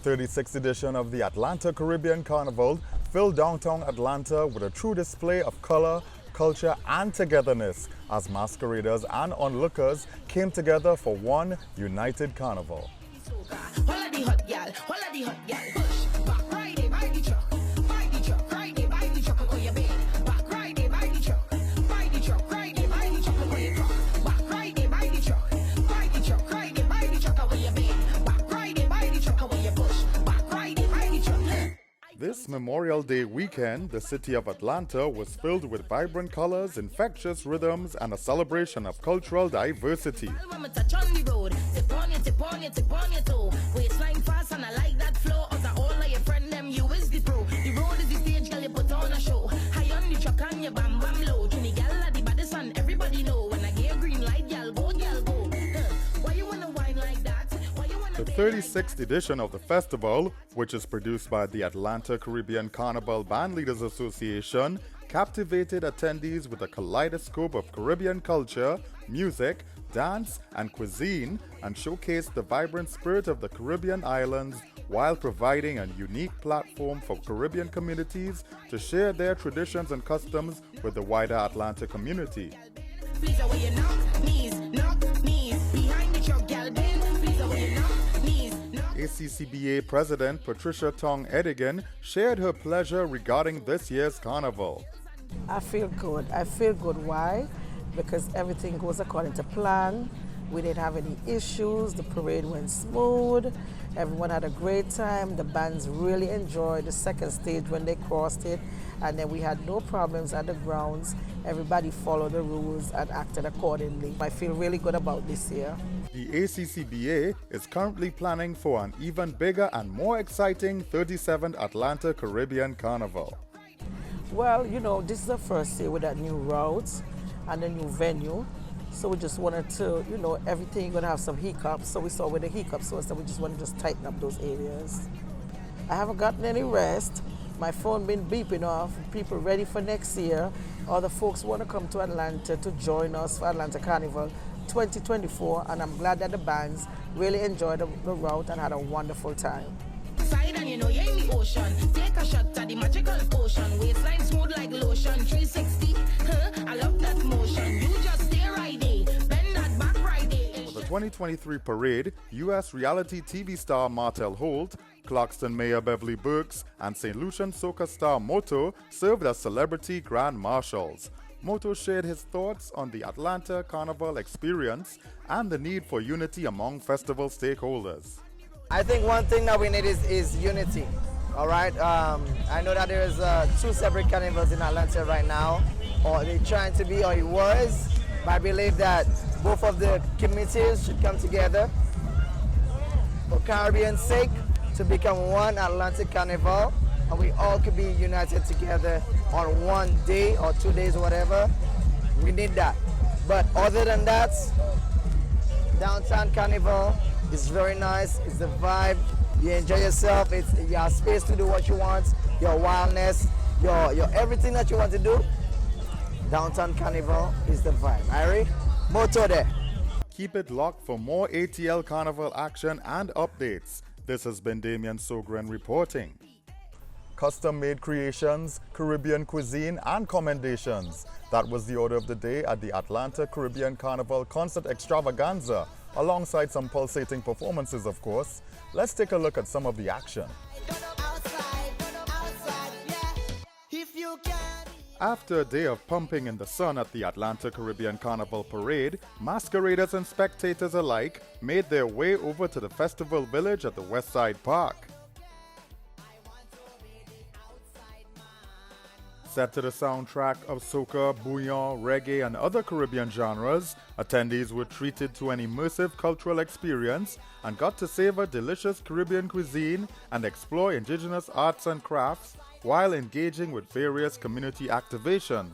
36th edition of the Atlanta Caribbean Carnival filled downtown Atlanta with a true display of color, culture, and togetherness as masqueraders and onlookers came together for one united carnival. This Memorial Day weekend, the city of Atlanta was filled with vibrant colors, infectious rhythms, and a celebration of cultural diversity. The 36th edition of the festival, which is produced by the Atlanta Caribbean Carnival Bandleaders Association, captivated attendees with a kaleidoscope of Caribbean culture, music, dance, and cuisine, and showcased the vibrant spirit of the Caribbean islands while providing a unique platform for Caribbean communities to share their traditions and customs with the wider Atlanta community. ACCBA President Patricia Tong Edigan shared her pleasure regarding this year's carnival. I feel good. I feel good. Why? Because everything goes according to plan. We didn't have any issues. The parade went smooth. Everyone had a great time. The bands really enjoyed the second stage when they crossed it. And then we had no problems at the grounds. Everybody followed the rules and acted accordingly. I feel really good about this year. The ACCBA is currently planning for an even bigger and more exciting 37th Atlanta Caribbean Carnival. Well, you know, this is the first year with that new route and the new venue. So we just wanted to, you know, everything going to have some hiccups. So we saw where the hiccups was, so we just want to just tighten up those areas. I haven't gotten any rest. My phone been beeping off. People ready for next year. Other folks want to come to Atlanta to join us for Atlanta Carnival 2024, and I'm glad that the bands really enjoyed the route and had a wonderful time. And you know you're in the ocean. Take a shot at the magical potion. Waistline smooth like lotion. 360, I love that motion. You just stay right there. Bend that back right there. For the 2023 parade, U.S. reality TV star Martell Holt, Clarkston Mayor Beverly Burks, and St. Lucian soca star Moto served as celebrity grand marshals. Moto shared his thoughts on the Atlanta Carnival experience and the need for unity among festival stakeholders. I think one thing that we need is unity, all right? I know that there is two separate carnivals in Atlanta right now, or they're trying to be, or it was, but I believe that both of the committees should come together for Caribbean's sake to become one Atlantic Carnival, and we all could be united together on one day or 2 days or whatever. We need that. But other than that, downtown Carnival is very nice. It's the vibe. You enjoy yourself. You have space to do what you want. Your wildness, your everything that you want to do. Downtown Carnival is the vibe. Ari, Moto there. Keep it locked for more ATL Carnival action and updates. This has been Damian Sogren reporting. Custom-made creations, Caribbean cuisine, and commendations. That was the order of the day at the Atlanta Caribbean Carnival Concert Extravaganza, alongside some pulsating performances, of course. Let's take a look at some of the action. After a day of pumping in the sun at the Atlanta Caribbean Carnival Parade, masqueraders and spectators alike made their way over to the festival village at the Westside Park. Set to the soundtrack of soca, bouillon, reggae, and other Caribbean genres, attendees were treated to an immersive cultural experience and got to savor delicious Caribbean cuisine and explore indigenous arts and crafts while engaging with various community activations.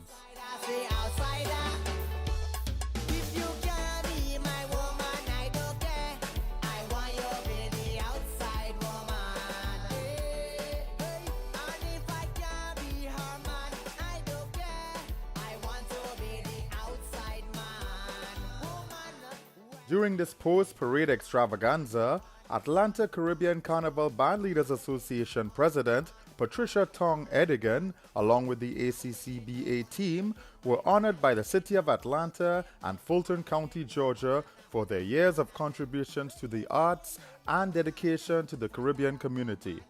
During this post-parade extravaganza, Atlanta Caribbean Carnival Bandleaders Association President Patricia Tong Edigan, along with the ACCBA team, were honored by the City of Atlanta and Fulton County, Georgia, for their years of contributions to the arts and dedication to the Caribbean community.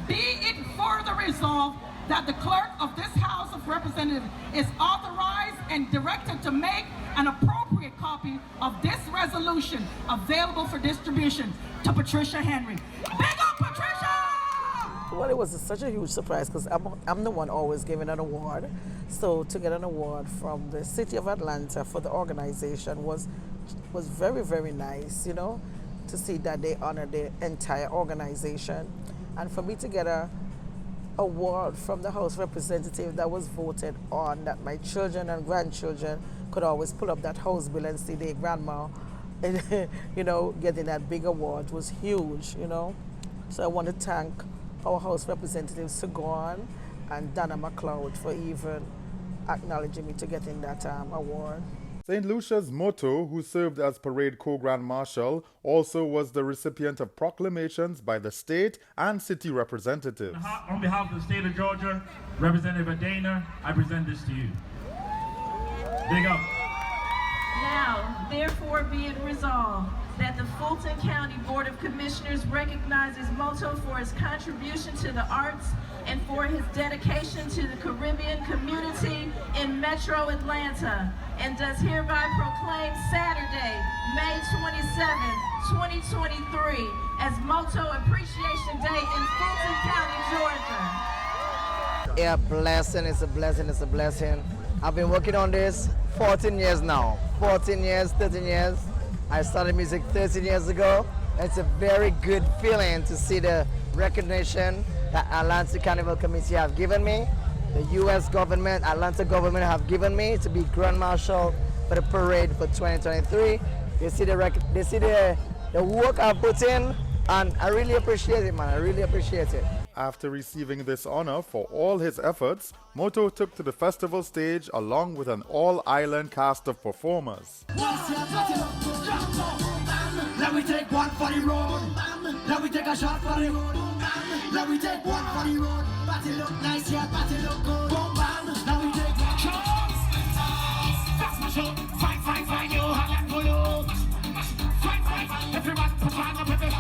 Be it further resolved that the clerk of this House of Representatives is authorized and directed to make an appropriate copy of this resolution available for distribution to Patricia Henry. Big up, Patricia! Well, it was such a huge surprise because I'm the one always giving an award. So to get an award from the City of Atlanta for the organization was very, very nice, you know, to see that they honor the entire organization. And for me to get a award from the House Representative that was voted on, that my children and grandchildren could always pull up that house bill and see their grandma, you know, getting that big award was huge, you know. So I want to thank our House Representatives Sogren and Donna McLeod for even acknowledging me to getting that award. St. Lucia's Moto, who served as Parade Co-Grand Marshal, also was the recipient of proclamations by the state and city representatives. On behalf of the state of Georgia, Representative Dana, I present this to you. Big up. Now, therefore be it resolved that the Fulton County Board of Commissioners recognizes Moto for his contribution to the arts and for his dedication to the Caribbean community in Metro Atlanta, and does hereby proclaim Saturday, May 27, 2023 as Moto Appreciation Day in Fulton County, Georgia. Yeah, blessing, it's a blessing, it's a blessing. I've been working on this 14 years now. 14 years, 13 years. I started music 13 years ago. It's a very good feeling to see the recognition that Atlanta Carnival Committee have given me, the U.S. government, Atlanta government have given me to be Grand Marshal for the parade for 2023. They see the work I put in, and I really appreciate it, man. I really appreciate it. After receiving this honor for all his efforts, Moto took to the festival stage along with an all-island cast of performers. Let me take one for the road. Let me take a shot for the road. Let me take one for the road. Party look nice, yeah, party look good. Boom, bam. Let me take one shot. That's my show. Fight, fight, fight, you have to look. Fight, fight, fight. Everyone put hand up with it.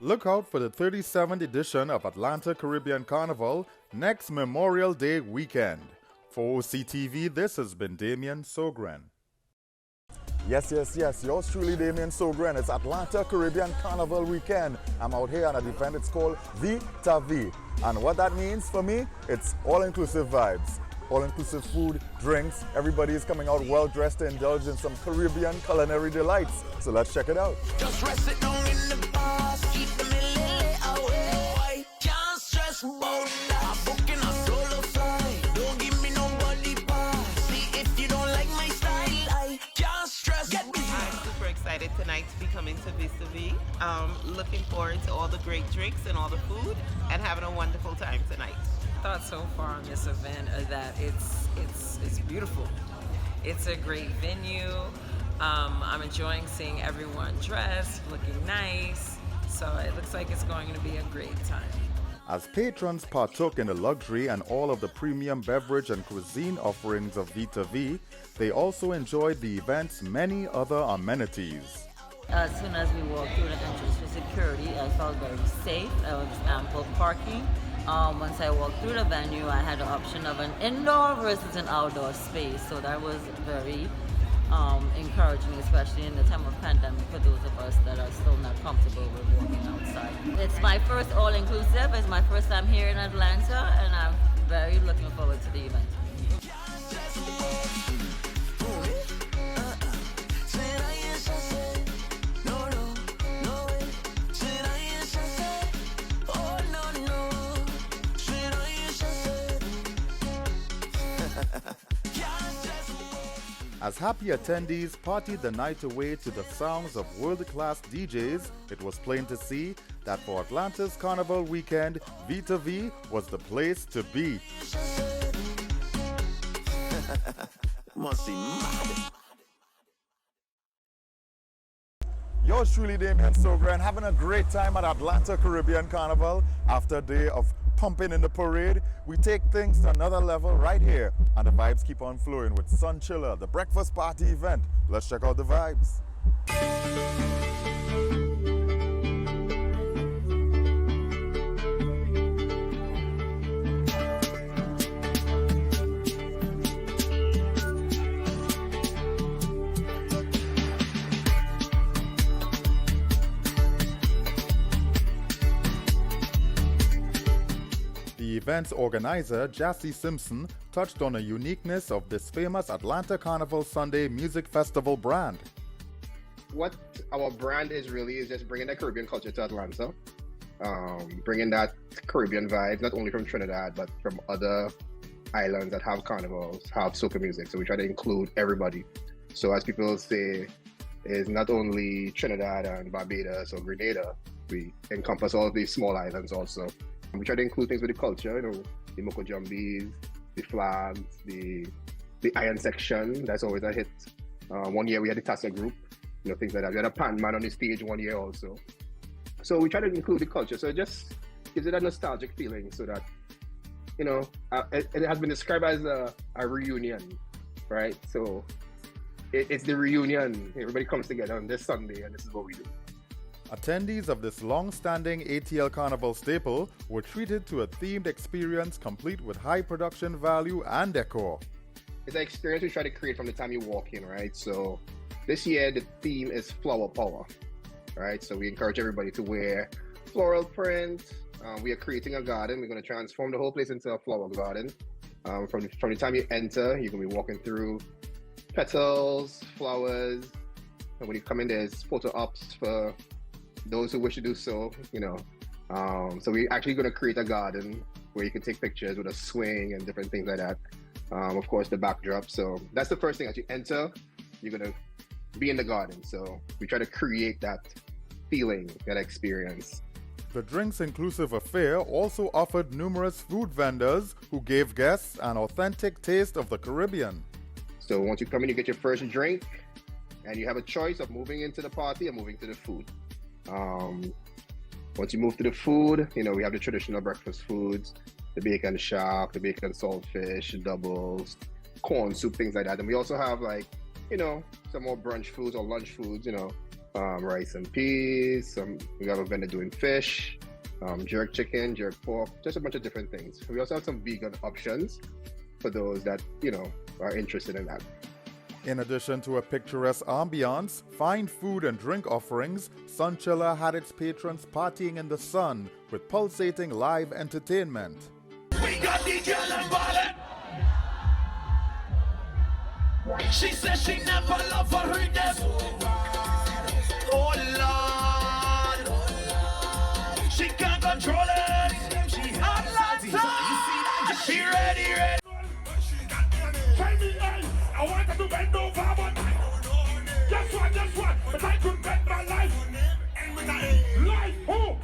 Look out for the 37th edition of Atlanta Caribbean Carnival next Memorial Day weekend. For OCTV, this has been Damian Sogren. Yes, yours truly, Damian Sogren. It's Atlanta Caribbean Carnival weekend. I'm out here on an event, it's called Vita V. And what that means for me, it's all-inclusive vibes. All-inclusive food, drinks, everybody is coming out well-dressed to indulge in some Caribbean culinary delights. So let's check it out. Just rest it down in the bars, keep the milli away. Can't stress about that. I'm booking a solo flight. Don't give me nobody pass. See if you don't like my style, I can't stress. Get me. I'm super excited tonight to be coming to Vita V. Looking forward to all the great drinks and all the food and having a wonderful time tonight. Thoughts so far on this event are that it's beautiful. It's a great venue. I'm enjoying seeing everyone dressed, looking nice. So it looks like it's going to be a great time. As patrons partook in the luxury and all of the premium beverage and cuisine offerings of Vita V, they also enjoyed the event's many other amenities. As soon as we walked through the entrance for security, I felt very safe. There was ample parking. Once I walked through the venue, I had the option of an indoor versus an outdoor space. So that was very encouraging, especially in the time of pandemic for those of us that are still not comfortable with walking outside. It's my first all-inclusive. It's my first time here in Atlanta, and I'm very looking forward to the event. As happy attendees partied the night away to the sounds of world-class DJs, it was plain to see that for Atlanta's Carnival weekend, Vita V was the place to be. Yours truly, Damian Sogren, having a great time at Atlanta Caribbean Carnival. After a day of pumping in the parade, we take things to another level right here, and the vibes keep on flowing with Sunchiller, the breakfast party event. Let's check out the vibes. The event's organizer, Jassy Simpson, touched on the uniqueness of this famous Atlanta Carnival Sunday Music Festival brand. What our brand is really is just bringing the Caribbean culture to Atlanta, bringing that Caribbean vibe, not only from Trinidad, but from other islands that have carnivals, have soca music. So we try to include everybody. So as people say, it's not only Trinidad and Barbados or Grenada, we encompass all of these small islands also. We try to include things with the culture, you know, the Moko Jumbies, the flags, the iron section, that's always a hit. One year we had the Tassa group, you know, things like that. We had a pan man on the stage one year also. So we try to include the culture, so it just gives it a nostalgic feeling so that, you know, it has been described as a reunion, right? So it's the reunion. Everybody comes together on this Sunday and this is what we do. Attendees of this long-standing ATL Carnival staple were treated to a themed experience complete with high production value and decor. It's an experience we try to create from the time you walk in, right? So this year the theme is flower power, right? So we encourage everybody to wear floral print. We are creating a garden. We're going to transform the whole place into a flower garden. From the time you enter, you're going to be walking through petals, flowers, and when you come in, there's photo ops for those who wish to do so, you know. So we're actually going to create a garden where you can take pictures with a swing and different things like that. Of course, the backdrop. So that's the first thing. As you enter, you're going to be in the garden. So we try to create that feeling, that experience. The drinks-inclusive affair also offered numerous food vendors who gave guests an authentic taste of the Caribbean. So once you come in, you get your first drink, and you have a choice of moving into the party or moving to the food. Once you move to the food, you know, we have the traditional breakfast foods, the bacon shark, the bacon saltfish, doubles, corn soup, things like that. And we also have, like, you know, some more brunch foods or lunch foods, you know, rice and peas. We have a vendor doing fish, jerk chicken, jerk pork, just a bunch of different things. We also have some vegan options for those that, you know, are interested in that. In addition to a picturesque ambiance, fine food and drink offerings, Sunchiller had its patrons partying in the sun with pulsating live entertainment. We got the girl and ballin'. She says she never love her them. Oh Lord, she can't control it. She Atlanta. She ready. Tell me, I wanted to bend over, but guess what? But I could bet my life. Life, who?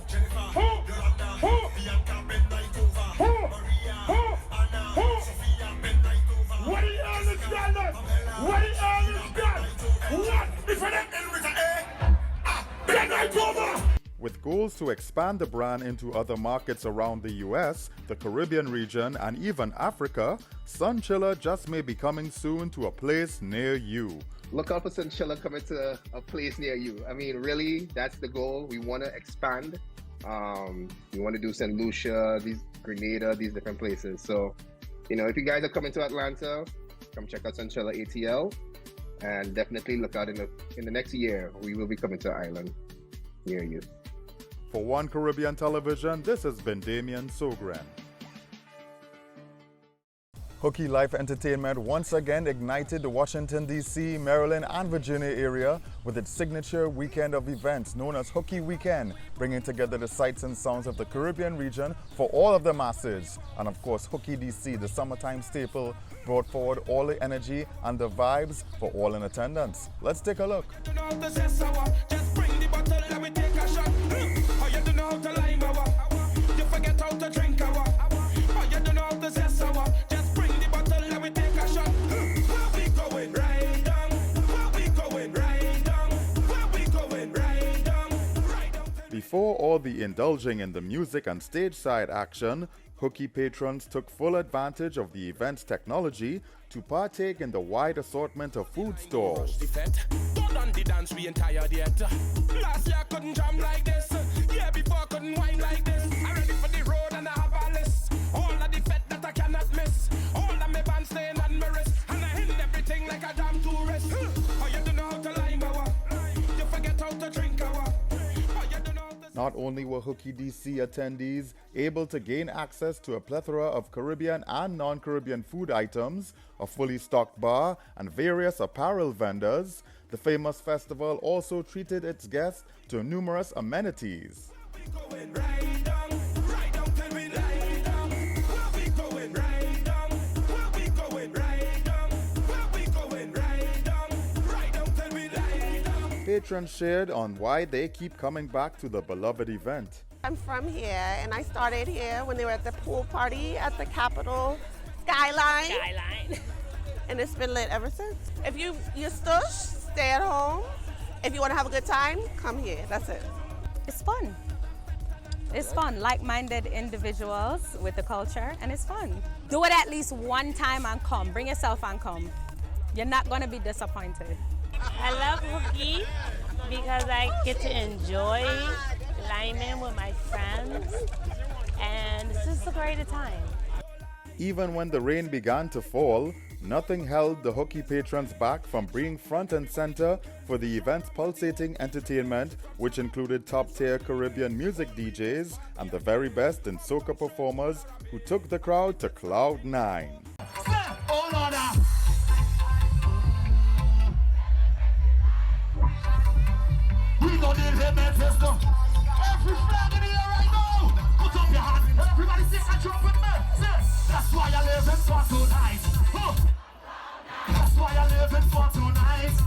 What do you understand that? What do you understand? What? If it ain't with an A, then I go over. With goals to expand the brand into other markets around the US, the Caribbean region, and even Africa, Sunchiller just may be coming soon to a place near you. Look out for Sunchiller coming to a place near you. I mean, really, that's the goal. We want to expand. We want to do St. Lucia, Grenada, these different places. So, you know, if you guys are coming to Atlanta, come check out Sunchiller ATL, and definitely look out in the next year. We will be coming to an island near you. For One Caribbean Television, this has been Damian Sogren. Hooky Life Entertainment once again ignited the Washington, D.C., Maryland, and Virginia area with its signature weekend of events known as Hooky Weekend, bringing together the sights and sounds of the Caribbean region for all of the masses. And of course, Hooky DC, the summertime staple, brought forward all the energy and the vibes for all in attendance. Let's take a look. Before all the indulging in the music and stage side action, Hooky patrons took full advantage of the event's technology to partake in the wide assortment of food stalls. On the dance, we ain't tired yet. Last year I couldn't jam like this. Yeah, before I couldn't whine like this. I'm ready for the road and I have a list. All of the fete that I cannot miss. All of my band staying on my wrist. And I hit everything like a damn tourist. Oh, you don't know how to lime our. You forget how to drink our. Not only were Hooky DC attendees able to gain access to a plethora of Caribbean and non-Caribbean food items, a fully stocked bar, and various apparel vendors, the famous festival also treated its guests to numerous amenities. Patrons shared on why they keep coming back to the beloved event. I'm from here, and I started here when they were at the pool party at the Capitol Skyline. And it's been lit ever since. If you're stush, stay at home. If you want to have a good time, come here. That's it. It's fun. It's fun. Like-minded individuals with the culture, and it's fun. Do it at least one time and come. Bring yourself and come. You're not going to be disappointed. I love Hooky because I get to enjoy liming with my friends, and it's just a great time. Even when the rain began to fall, nothing held the Hooky patrons back from being front and center for the event's pulsating entertainment, which included top-tier Caribbean music DJs and the very best in soca performers who took the crowd to Cloud 9. We gon' live in Manchester. Every flag in the air right now. Put up your hands. Everybody sing and jump with me. That's why I live in for tonight. That's why I live in for tonight.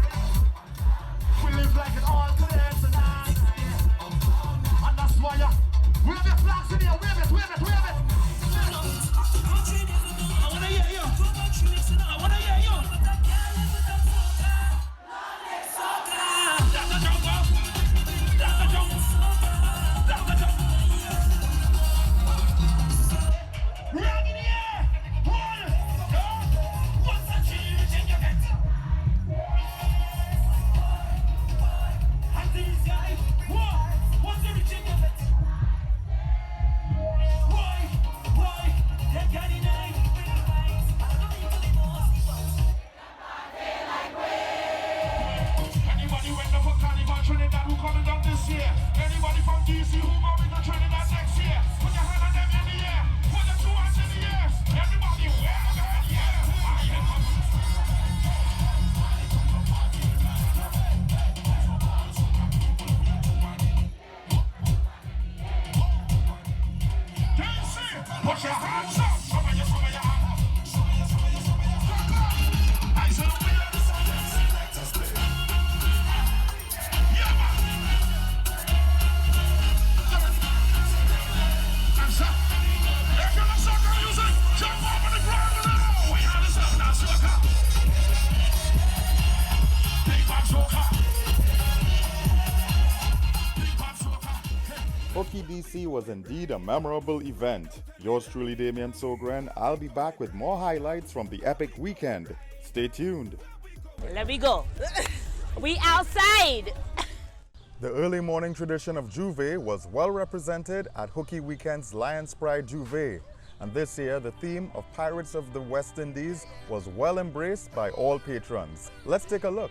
We live like it all today tonight. And that's why I wave your flags in the air. Wave it, wave it, wave it. I wanna hear you. I wanna hear you. Anybody from DC who going to Trinidad next year? Put your hand on them in the air. Put the 2 hands in the air. Everybody, put your hands up. Hooky DC was indeed a memorable event. Yours truly, Damian Sogren. I'll be back with more highlights from the epic weekend. Stay tuned. Let me go. We outside. The early morning tradition of Juve was well represented at Hooky Weekend's Lions Pride Juve. And this year, the theme of Pirates of the West Indies was well embraced by all patrons. Let's take a look.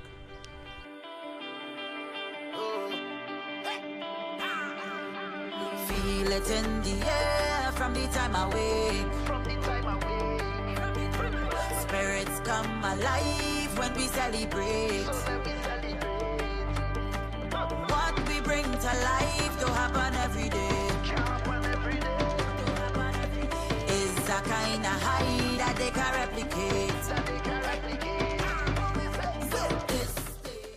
Feel it in the air from the time I wake. come alive when we celebrate. What we bring to life to happen every day. Is a kind of high that they can replicate.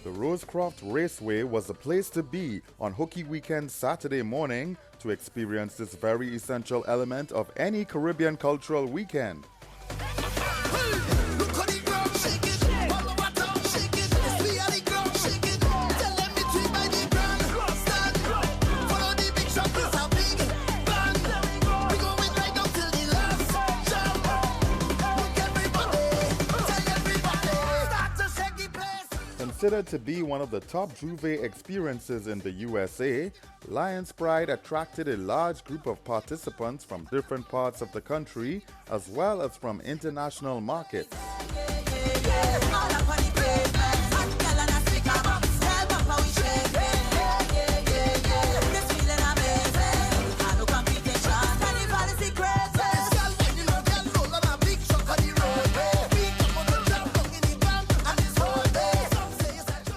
The Rosecroft Raceway was the place to be on Hooky Weekend Saturday morning to experience this very essential element of any Caribbean cultural weekend. Considered to be one of the top J'ouvert experiences in the USA, Lions Pride attracted a large group of participants from different parts of the country as well as from international markets.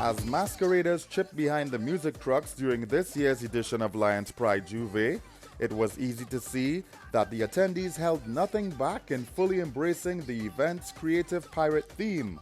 As masqueraders chipped behind the music trucks during this year's edition of Lions Pride J'ouvert, it was easy to see that the attendees held nothing back in fully embracing the event's creative pirate theme.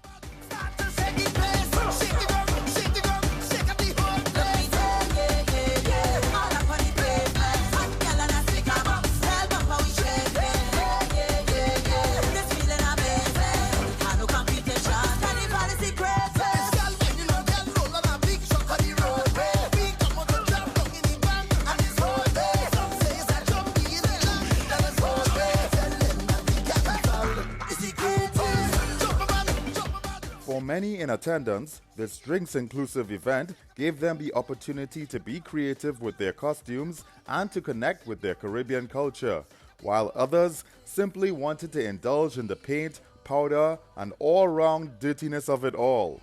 For many in attendance, this drinks-inclusive event gave them the opportunity to be creative with their costumes and to connect with their Caribbean culture, while others simply wanted to indulge in the paint, powder, and all-round dirtiness of it all.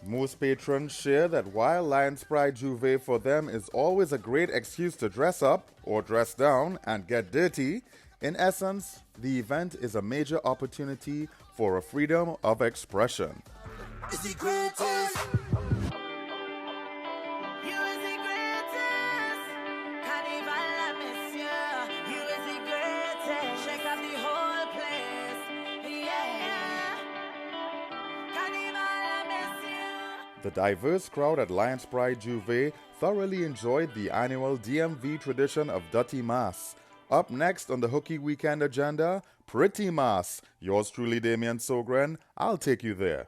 Most patrons share that while Lions Pride J'ouvert for them is always a great excuse to dress up or dress down and get dirty, in essence, the event is a major opportunity for a freedom of expression. Is the greatest. You is the greatest. Carnival, I miss you. You is the greatest. Shake up the whole place. Yeah. Carnival, I miss you. The diverse crowd at Lions Pride J'ouvert thoroughly enjoyed the annual DMV tradition of Dirty Mass. Up next on the Hooky Weekend agenda, Pretty Mass. Yours truly, Damian Sogren. I'll take you there.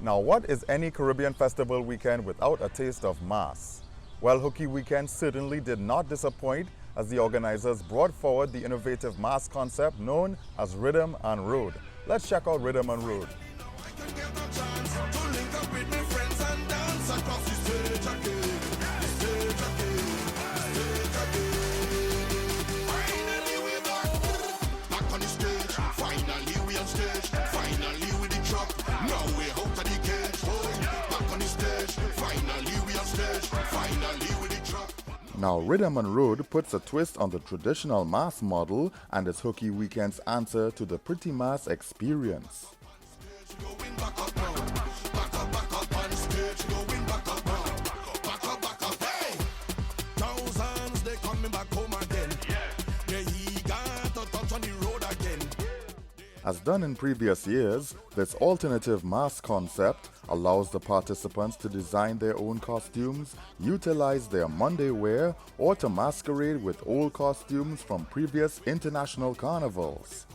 Now, what is any Caribbean festival weekend without a taste of mass? Well, Hooky Weekend certainly did not disappoint as the organizers brought forward the innovative mass concept known as Rhythm and Road. Let's check out Rhythm and Road. Now, Rhythm and Road puts a twist on the traditional mass model and is Hooky Weekend's answer to the Pretty Mass experience. As done in previous years, this alternative mass concept allows the participants to design their own costumes, utilize their Monday wear, or to masquerade with old costumes from previous international carnivals.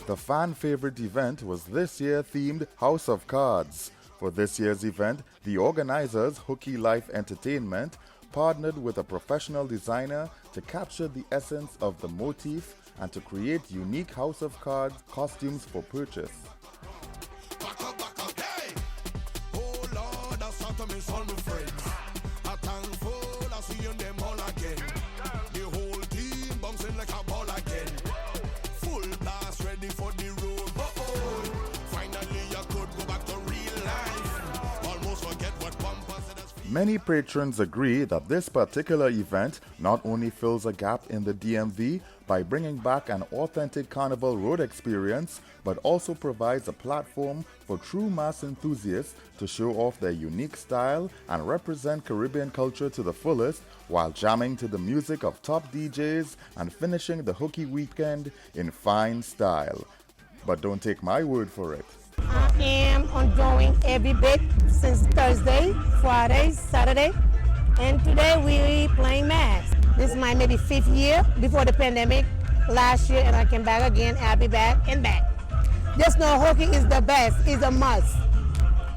The fan favorite event was this year themed House of Cards. For this year's event, the organizers, Hooky Life Entertainment, partnered with a professional designer to capture the essence of the motif and to create unique House of Cards costumes for purchase. Many patrons agree that this particular event not only fills a gap in the DMV by bringing back an authentic Carnival road experience, but also provides a platform for true mass enthusiasts to show off their unique style and represent Caribbean culture to the fullest while jamming to the music of top DJs and finishing the Hooky weekend in fine style. But don't take my word for it. I am enjoying every bit since Thursday, Friday, Saturday, and today we playing mass. This is my maybe 5th year before the pandemic. Last year, and I came back again. I'll be back and back. Just know Hooky is the best. It's a must.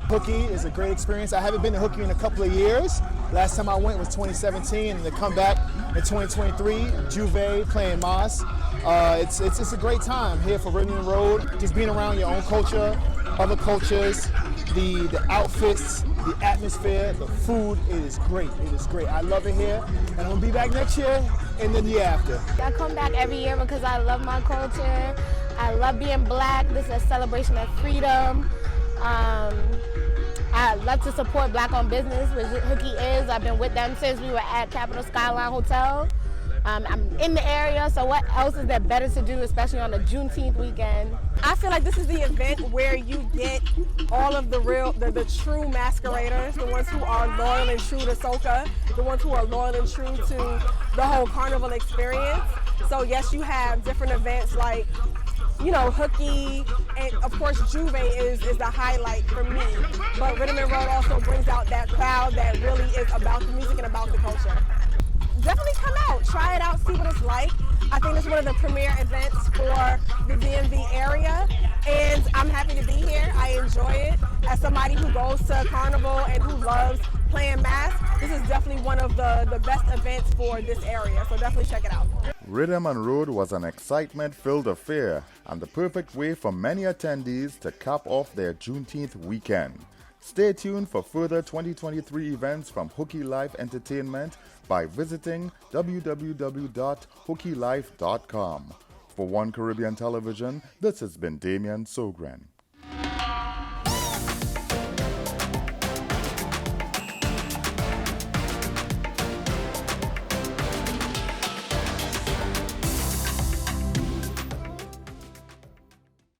Hooky is a great experience. I haven't been to Hooky in a couple of years. Last time I went was 2017, and to come back in 2023, Juve playing Moss. It's a great time here for Rivian Road. Just being around your own culture, other cultures, the outfits, the atmosphere, the food. It is great. It is great. I love it here, and I'm gonna be back next year and then the year after. I come back every year because I love my culture. I love being black. This is a celebration of freedom. I love to support black-owned business, which Hooky is. I've been with them since we were at Capital Skyline Hotel. I'm in the area, so what else is there better to do, especially on a Juneteenth weekend? I feel like this is the event where you get all of the true masqueraders, the ones who are loyal and true to soca, the ones who are loyal and true to the whole Carnival experience. So yes, you have different events like, you know, Hooky, and of course Juve is the highlight for me. But Rhythm and Road also brings out that crowd that really is about the music and about the culture. Definitely come out, try it out, see what it's like. I think it's one of the premier events for the DMV area, and I'm happy to be here. I enjoy it. As somebody who goes to Carnival and who loves playing mass, this is definitely one of the best events for this area, so definitely check it out. Rhythm and Road was an excitement-filled affair and the perfect way for many attendees to cap off their Juneteenth weekend. Stay tuned for further 2023 events from Hooky Life Entertainment by visiting www.hookylife.com. For One Caribbean Television, this has been Damian Sogren.